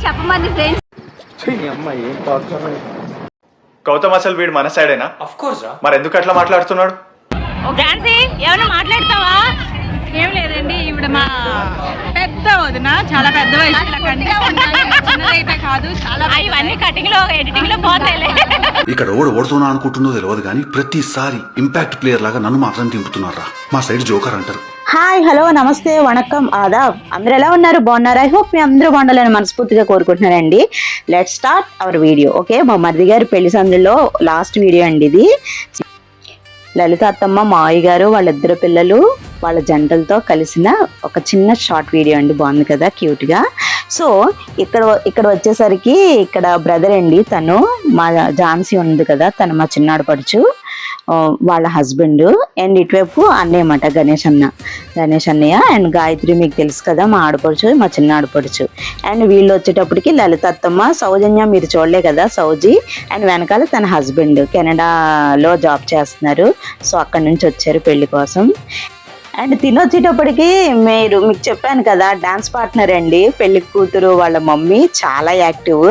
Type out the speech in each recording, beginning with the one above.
చెప్పమంది friends. Gautam అసలు వీడు మన సైడేనా? ఆఫ్ కోర్స్ రా. మరి ఎందుకు అట్లా మాట్లాడుతున్నాడు? ఝాన్సీ ఏమైనా మాట్లాడతావా? ఏం లేదండి, ఇవిడ మా పెద్ద వదిన, చాలా పెద్ద వయసు చిన్నదైతే కాదు, చాలా ఇవన్నీ కటింగ్ లో ఎడిటింగ్ లో పోతాయిలే. ఇక్కడ ఓడుతున్నా అనుకుంటుందో తెలియదు కానీ ప్రతిసారి ఇంపాక్ట్ ప్లేయర్ లాగా నన్ను మాత్రం తింపుతున్నారా. మా సైడ్ జోకర్ అంటారు. హాయ్, హలో, నమస్తే, వణకం, ఆదాబ్. అందరూ ఎలా ఉన్నారు? బాగున్నారు? ఐ హోప్ మీ అందరూ బాగుండాలని మనస్ఫూర్తిగా కోరుకుంటున్నానండి. Let start our video. Okay, మా మరిది గారి పెళ్లి సందులో లాస్ట్ వీడియో అండి ఇది. లలిత అత్తమ్మ, మావయ్య గారు, వాళ్ళిద్దరు పిల్లలు, వాళ్ళ జంటలతో కలిసిన ఒక చిన్న షార్ట్ వీడియో అండి. బాగుంది కదా, క్యూట్గా. సో ఇక్కడ వచ్చేసరికి ఇక్కడ బ్రదర్ అండి, తను మా ఝాన్సీ ఉంది కదా, తను మా చిన్నాడు పడుచు వాళ్ళ హస్బెండ్. అండ్ ఇటువైపు అన్నయ్య అన్నమాట, గణేష్ అన్నయ్య. అండ్ గాయత్రి మీకు తెలుసు కదా, మా ఆడపడుచు, మా చిన్న ఆడపడుచు. అండ్ వీళ్ళు వచ్చేటప్పటికి లలిత అత్తమ్మ, సౌజన్య మీరు చూడలే కదా, సౌజీ. అండ్ వెనకాల తన హస్బెండ్ కెనడాలో జాబ్ చేస్తున్నారు. సో అక్కడి నుంచి వచ్చారు పెళ్లి కోసం. అండ్ తినొచ్చేటప్పటికి మీకు చెప్పాను కదా, డాన్స్ పార్ట్నర్ అండి పెళ్లి కూతురు వాళ్ళ మమ్మీ, చాలా యాక్టివ్,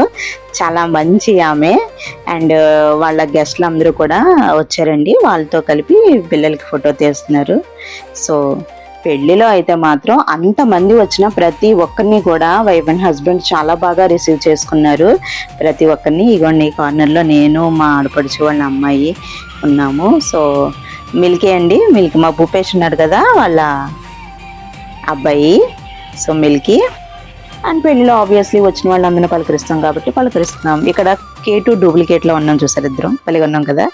చాలా మంచి ఆమె. అండ్ వాళ్ళ గెస్ట్లు అందరూ కూడా వచ్చారండి, వాళ్ళతో కలిపి పిల్లలకి ఫోటో తీస్తున్నారు. సో పెళ్లిలో అయితే మాత్రం అంతమంది వచ్చిన ప్రతి ఒక్కరిని కూడా వైఫ్ అండ్ హస్బెండ్ చాలా బాగా రిసీవ్ చేసుకున్నారు. ప్రతి ఒక్కరిని ఇగోండి, కార్నర్లో నేను, మా ఆడపడుచు వాళ్ళ అమ్మాయి ఉన్నాము. సో మిల్కీ అండి, మిల్కీ మా భూపేష్ ఉన్నాడు కదా, వాళ్ళ అబ్బాయి. So Milky. అండ్ పెళ్ళిలో ఆబ్వియస్లీ వచ్చిన వాళ్ళందరినీ పలకరిస్తాం కాబట్టి పలకరిస్తున్నాం. ఇక్కడ K2 డూప్లికేట్లో ఉన్నాం, చూసారు, ఇద్దరం పలిగా ఉన్నాం కదా.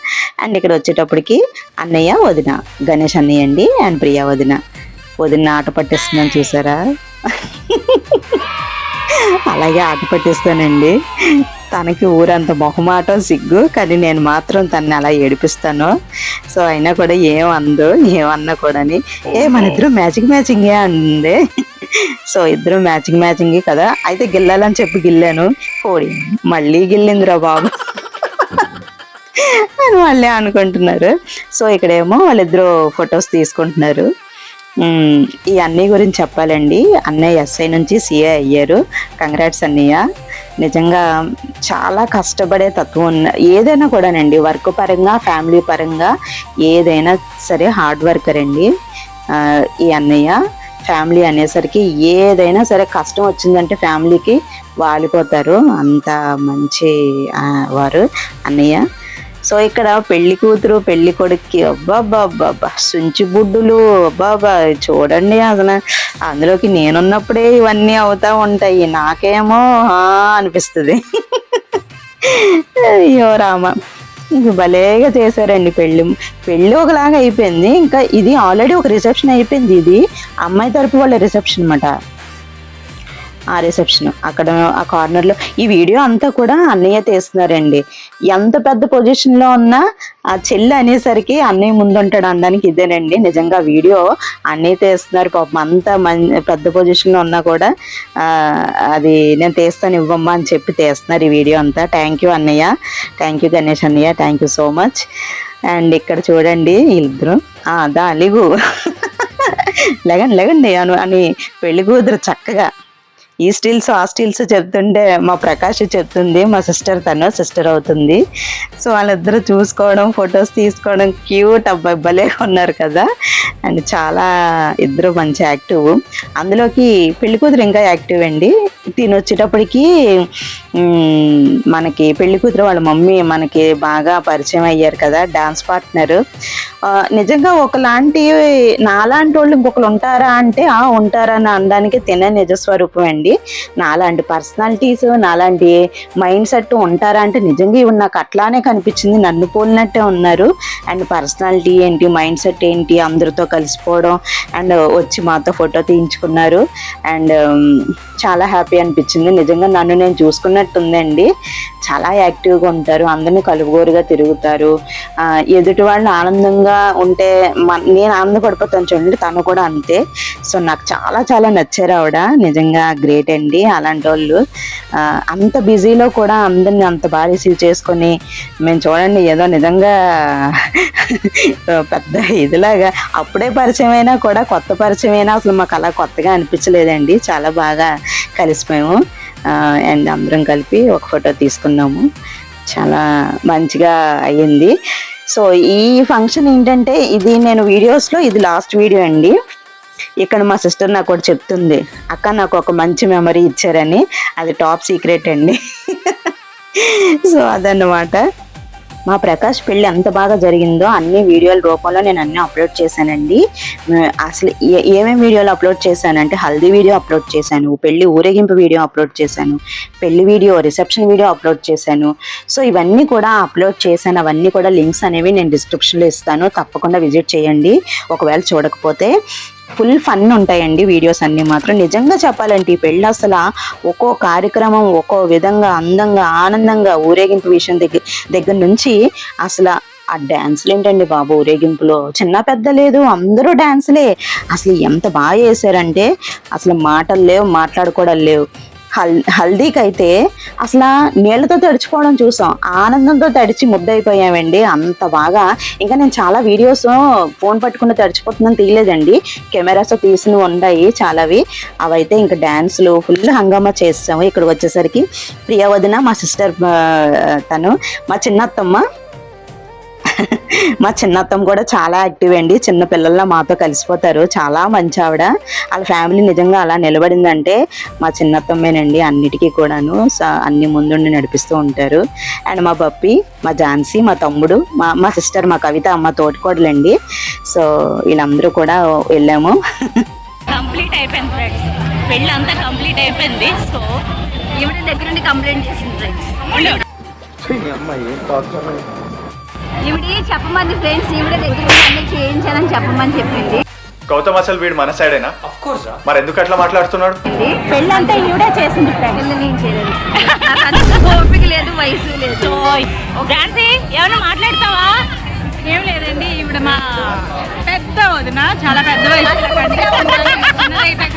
అండ్ ఇక్కడ వచ్చేటప్పటికి అన్నయ్య, వదిన, గణేష్ అన్నయ్య అండి, అండ్ ప్రియా వదిన ఆట పట్టిస్తుందని చూసారా. అలాగే ఆట పట్టిస్తానండి. తనకి ఊరంత మొహమాటం, సిగ్గు, కానీ నేను మాత్రం తనని అలా ఏడిపిస్తాను. సో అయినా కూడా ఏమన్నా కూడా మన ఇద్దరం మ్యాచింగే అంది. సో ఇద్దరం మ్యాచింగ్ కదా, అయితే గిల్లాలని చెప్పి గిల్లాను, కోడి మళ్ళీ గిల్లిందిరా బాబు అని మళ్ళీ అనుకుంటున్నారు. సో ఇక్కడేమో వాళ్ళిద్దరూ ఫొటోస్ తీసుకుంటున్నారు. ఈ అన్నయ్య గురించి చెప్పాలండి. అన్నయ్య SI నుంచి CA అయ్యారు. కంగ్రాట్స్ అన్నయ్య. నిజంగా చాలా కష్టపడే తత్వం ఏదైనా కూడానండి, వర్క్ పరంగా, ఫ్యామిలీ పరంగా ఏదైనా సరే హార్డ్ వర్కర్ అండి ఈ అన్నయ్య. ఫ్యామిలీ అనేసరికి ఏదైనా సరే కష్టం వచ్చిందంటే ఫ్యామిలీకి వాలిపోతారు, అంత మంచి వారు అన్నయ్య. సో ఇక్కడ పెళ్లి కూతురు పెళ్లి కొడుక్కి అబ్బాబ్బాబ్బా సుంచి బుడ్డులు, అబ్బాబా చూడండి, అసలు అందులోకి నేనున్నప్పుడే ఇవన్నీ అవుతా ఉంటాయి, నాకేమో అనిపిస్తుంది. అయ్యో రామ, ఇంక భలేగా చేశారండి పెళ్ళి ఒకలాగా అయిపోయింది. ఇంకా ఇది ఆల్రెడీ ఒక రిసెప్షన్ అయిపోయింది. ఇది అమ్మాయి తరపు వాళ్ళ రిసెప్షన్ అన్నమాట. ఆ రిసెప్షన్ అక్కడ ఆ కార్నర్లో ఈ వీడియో అంతా కూడా అన్నయ్య తీస్తున్నారండి. ఎంత పెద్ద పొజిషన్లో ఉన్నా ఆ చెల్లి అనేసరికి అన్నయ్య ముందుంటాడు అనడానికి ఇదేనండి. నిజంగా వీడియో అన్నయ్య తీస్తున్నారు పాపం, అంత పెద్ద పొజిషన్లో ఉన్నా కూడా అది నేను తీస్తాను ఇవ్వమ్మా అని చెప్పి తీస్తున్నారు ఈ వీడియో అంతా. థ్యాంక్ యూ అన్నయ్య, థ్యాంక్ యూ గణేష్ అన్నయ్య, thank you so much. And ఇక్కడ చూడండి వీళ్ళిద్దరు లిగు లెగండి అని పెళ్లి కూతురు చక్కగా ఈ స్టిల్స్ ఆ స్టిల్స్ చెప్తుంటే మా ప్రకాష్ చెప్తుంది, మా సిస్టర్ అవుతుంది. సో వాళ్ళిద్దరూ చూసుకోవడం, ఫొటోస్ తీసుకోవడం, క్యూట్ అబ్బాయి భలే ఉన్నారు కదా. అండ్ చాలా ఇద్దరు మంచి యాక్టివ్. అందులోకి పెళ్లి కూతురు ఇంకా యాక్టివ్ అండి. తినొచ్చేటప్పటికి మనకి పెళ్లి కూతురు వాళ్ళ మమ్మీ మనకి బాగా పరిచయం అయ్యారు కదా, డాన్స్ పార్ట్నర్. నిజంగా నాలాంటి వాళ్ళు ఇంకొకరు ఉంటారా అంటే ఉంటారా అని అనడానికి తినే నిజస్వరూపం అండి. నాలాంటి పర్సనాలిటీస్, నాలాంటి మైండ్ సెట్ ఉంటారా అంటే నిజంగా ఇవి నాకు అట్లానే కనిపించింది, నన్ను పోలినట్టే ఉన్నారు. అండ్ పర్సనాలిటీ ఏంటి, మైండ్ సెట్ ఏంటి, అందరితో కలిసిపోవడం, అండ్ వచ్చి మాతో ఫోటో తీయించుకున్నారు. అండ్ చాలా హ్యాపీ అనిపించింది నిజంగా. నన్ను నేను చూసుకున్నా చేసినట్టు ఉందండి. చాలా యాక్టివ్గా ఉంటారు, అందరినీ కలుపుగోరుగా తిరుగుతారు. ఎదుటి వాళ్ళు ఆనందంగా ఉంటే నేను ఆనందపడిపోతాను చూడండి, తను కూడా అంతే. సో నాకు చాలా చాలా నచ్చారు ఆవిడ, నిజంగా గ్రేట్ అండి. అలాంటి వాళ్ళు అంత బిజీలో కూడా అందరిని అంత బాగా రిసీవ్ చేసుకొని, మేము చూడండి ఏదో నిజంగా పెద్ద ఇదిలాగా అప్పుడే పరిచయం అయినా కూడా కొత్త పరిచయం అయినా అసలు మాకు అలా కొత్తగా అనిపించలేదండి. చాలా బాగా కలిసిపోయాము అండ్ అందరం కలిపి ఒక ఫోటో తీసుకున్నాము. చాలా మంచిగా అయ్యింది. సో ఈ ఫంక్షన్ ఏంటంటే ఇది నేను వీడియోస్లో ఇది లాస్ట్ వీడియో అండి. ఇక్కడ మా సిస్టర్ నాకు ఒకటి చెప్తుంది, అక్క నాకు ఒక మంచి మెమరీ ఇచ్చారని. అది టాప్ సీక్రెట్ అండి. సో అదన్నమాట. మా ప్రకాష్ పెళ్ళి ఎంత బాగా జరిగిందో అన్ని వీడియోల రూపంలో నేను అన్నీ అప్లోడ్ చేశానండి. అసలు ఏమేమి వీడియోలు అప్లోడ్ చేశానంటే హల్దీ వీడియో అప్లోడ్ చేశాను, పెళ్లి ఊరేగింపు వీడియో అప్లోడ్ చేశాను, పెళ్లి వీడియో, రిసెప్షన్ వీడియో అప్లోడ్ చేశాను. సో ఇవన్నీ కూడా అప్లోడ్ చేశాను. అవన్నీ కూడా లింక్స్ అనేవి నేను డిస్క్రిప్షన్లో ఇస్తాను, తప్పకుండా విజిట్ చేయండి ఒకవేళ చూడకపోతే. ఫుల్ ఫన్ ఉంటాయండి వీడియోస్ అన్నీ మాత్రం. నిజంగా చెప్పాలంటే ఈ పెళ్ళి అసలు ఒక్కో కార్యక్రమం ఒక్కో విధంగా అందంగా ఆనందంగా, ఊరేగింపు విషయం దగ్గర నుంచి అసలు ఆ డ్యాన్సులు ఏంటండి బాబు, ఊరేగింపులో చిన్న పెద్ద లేదు, అందరూ డ్యాన్సులే. అసలు ఎంత బాగా చేశారంటే అసలు మాటలు లేవు, మాట్లాడుకోవడాలు లేవు. హల్దీకి అయితే అసలు నీళ్ళతో తడిచిపోవడం చూసాం, ఆనందంతో తడిచి ముద్దయిపోయామండి అంత బాగా. ఇంకా నేను చాలా వీడియోస్ ఫోన్ పట్టుకుని తడిచిపోతుందని తీయలేదండి, కెమెరాస్ తీసినవి ఉన్నాయి చాలావి. అవైతే ఇంకా డ్యాన్సులు ఫుల్ హంగామా చేస్తాము. ఇక్కడికి వచ్చేసరికి ప్రియా వదిన, మా సిస్టర్, తను మా చిన్నత్తమ్మ కూడా చాలా యాక్టివ్ అండి. చిన్న పిల్లల్లో మాతో కలిసిపోతారు, చాలా మంచి ఆవిడ. వాళ్ళ ఫ్యామిలీ నిజంగా అలా నిలబడిందంటే మా చిన్నత్తమ్మేనండి అన్నిటికీ కూడాను. అన్ని ముందుండి నడిపిస్తూ ఉంటారు. అండ్ మా పప్పి, మా ఝాన్సీ, మా తమ్ముడు, మా సిస్టర్, మా కవిత, మా తోటికోడలండి. సో వీళ్ళందరూ కూడా వెళ్ళాము. కంప్లీట్ అయిపోయింది ఫ్రెండ్స్, పెళ్ళి అంతా కంప్లీట్ అయిపోయింది. సో ఈవిడ దగ్గర నుండి కంప్లైంట్ చేసింది ఫ్రెండ్స్. ఈవిడ చెప్పమంది ఫ్రెండ్స్, ఈవిడ దగ్గర అన్ని చేయించాలని చెప్పమని చెప్పింది. గౌతమ్ అసలు వీడు మన సైడేనా? మరి ఎందుకు అట్లా మాట్లాడుతున్నాడు? పెళ్ళి అంతా ఈవిడే చేసింది ఫ్రెండ్స్, నేను చేయలేదు. ఓపిక లేదు, వయసు లేదు. ఝాన్సీ ఏమైనా మాట్లాడతావా? ఏం లేదండి, ఈవిడ మా పెద్ద వదిన, చాలా పెద్ద వయసు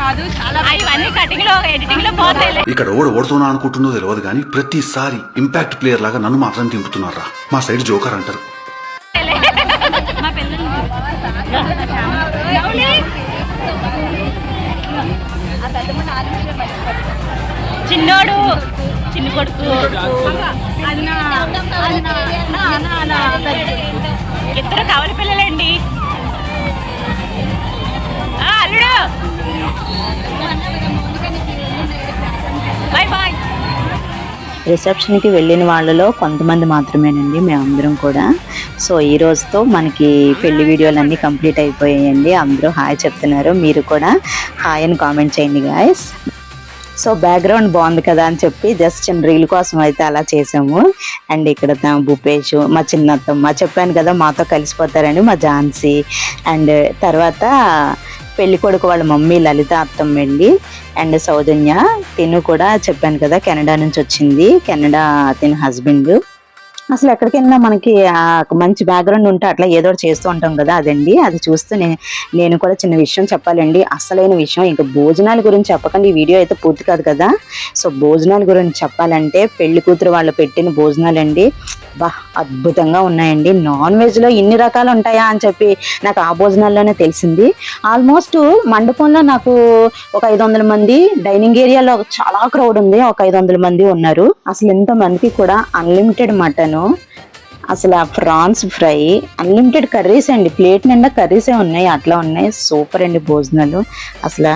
కాదు, చాలా ఇవన్నీ కటింగ్ లో ఎడిటింగ్ లో పోతాయి. ఇక్కడ ఓడుతున్నా అనుకుంటుందో తెలియదు కానీ ప్రతిసారి ఇంపాక్ట్ ప్లేయర్ లాగా నన్ను మాత్రం తింపుతున్నారా. మా సైడ్ జోకర్ అంటారు. మా పిల్లలు చిన్నోడు, చిన్న కొడుకు, ఇద్దరు కవల పిల్లలండి. అల్లుడు బాయ్ బాయ్. రిసెప్షన్కి వెళ్ళిన వాళ్ళలో కొంతమంది మాత్రమేనండి మేమందరం కూడా. సో ఈ రోజుతో మనకి పెళ్లి వీడియోలు అన్నీ కంప్లీట్ అయిపోయాయండి. అందరూ హాయ్ చెప్తున్నారు, మీరు కూడా హాయ్ అని కామెంట్ చేయండి గాయస్. సో బ్యాక్గ్రౌండ్ బాగుంది కదా అని చెప్పి జస్ట్ చిన్న రీల్ కోసం అయితే అలా చేసాము. అండ్ ఇక్కడ భూపేష్, మా చిన్నత్తమ్మ, చెప్పాను కదా మాతో కలిసిపోతారని, మా ఝాన్సీ, అండ్ తర్వాత పెళ్లి కొడుకు వాళ్ళ మమ్మీ లలిత అత్తమ్మ అండి, అండ్ సౌజన్య, తిను కూడా చెప్పాను కదా కెనడా నుంచి వచ్చింది, కెనడా తిను హస్బెండ్. అసలు ఎక్కడికి వెళ్ళినా మనకి మంచి బ్యాక్గ్రౌండ్ ఉంటే అట్లా ఏదో చేస్తూ ఉంటాం కదా, అదండి. అది చూస్తూ నేను కూడా చిన్న విషయం చెప్పాలండి, అసలైన విషయం. ఇంకా భోజనాల గురించి చెప్పకండి, ఈ వీడియో అయితే పూర్తి కాదు కదా. సో భోజనాల గురించి చెప్పాలంటే పెళ్లి కూతురు వాళ్ళు పెట్టిన భోజనాలండి బా అద్భుతంగా ఉన్నాయండి. నాన్ వెజ్లో ఇన్ని రకాలు ఉంటాయా అని చెప్పి నాకు ఆ భోజనాల్లోనే తెలిసింది. ఆల్మోస్ట్ మండపంలో నాకు ఒక 500 మంది, డైనింగ్ ఏరియాలో చాలా క్రౌడ్ ఉంది, ఒక 500 మంది ఉన్నారు. అసలు ఎంతమందికి కూడా అన్లిమిటెడ్ మటన్, అసలు ఆ ప్రాన్స్ ఫ్రై, అన్లిమిటెడ్ కర్రీస్ అండి, ప్లేట్ నిండా కర్రీసే ఉన్నాయి, అట్లా ఉన్నాయి. సూపర్ అండి భోజనాలు. అసలు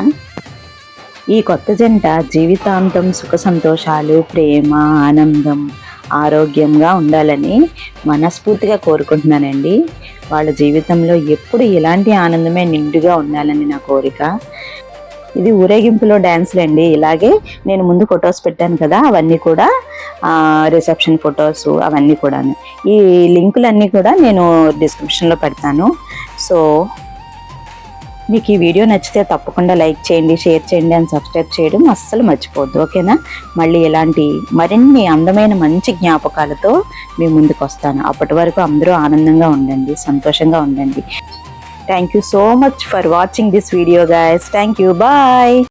ఈ కొత్త జంట జీవితాంతం సుఖ సంతోషాలు, ప్రేమ, ఆనందం, ఆరోగ్యంగా ఉండాలని మనస్ఫూర్తిగా కోరుకుంటున్నానండి. వాళ్ళ జీవితంలో ఎప్పుడు ఇలాంటి ఆనందమే నిండుగా ఉండాలని నా కోరిక. ఇది ఊరేగింపులో డ్యాన్స్లు అండి. ఇలాగే నేను ముందు ఫొటోస్ పెట్టాను కదా, అవన్నీ కూడా రిసెప్షన్ ఫొటోస్, అవన్నీ కూడా. ఈ లింకులన్నీ కూడా నేను డిస్క్రిప్షన్లో పెడతాను. సో మీకు ఈ వీడియో నచ్చితే తప్పకుండా లైక్ చేయండి, షేర్ చేయండి అండ్ సబ్స్క్రైబ్ చేయడం అస్సలు మర్చిపోవద్దు. ఓకేనా? మళ్ళీ ఇలాంటి మరిన్ని అందమైన మంచి జ్ఞాపకాలతో మీ ముందుకు వస్తాను. అప్పటి వరకు అందరూ ఆనందంగా ఉండండి, సంతోషంగా ఉండండి. Thank you so much for watching this video guys. Thank you. Bye.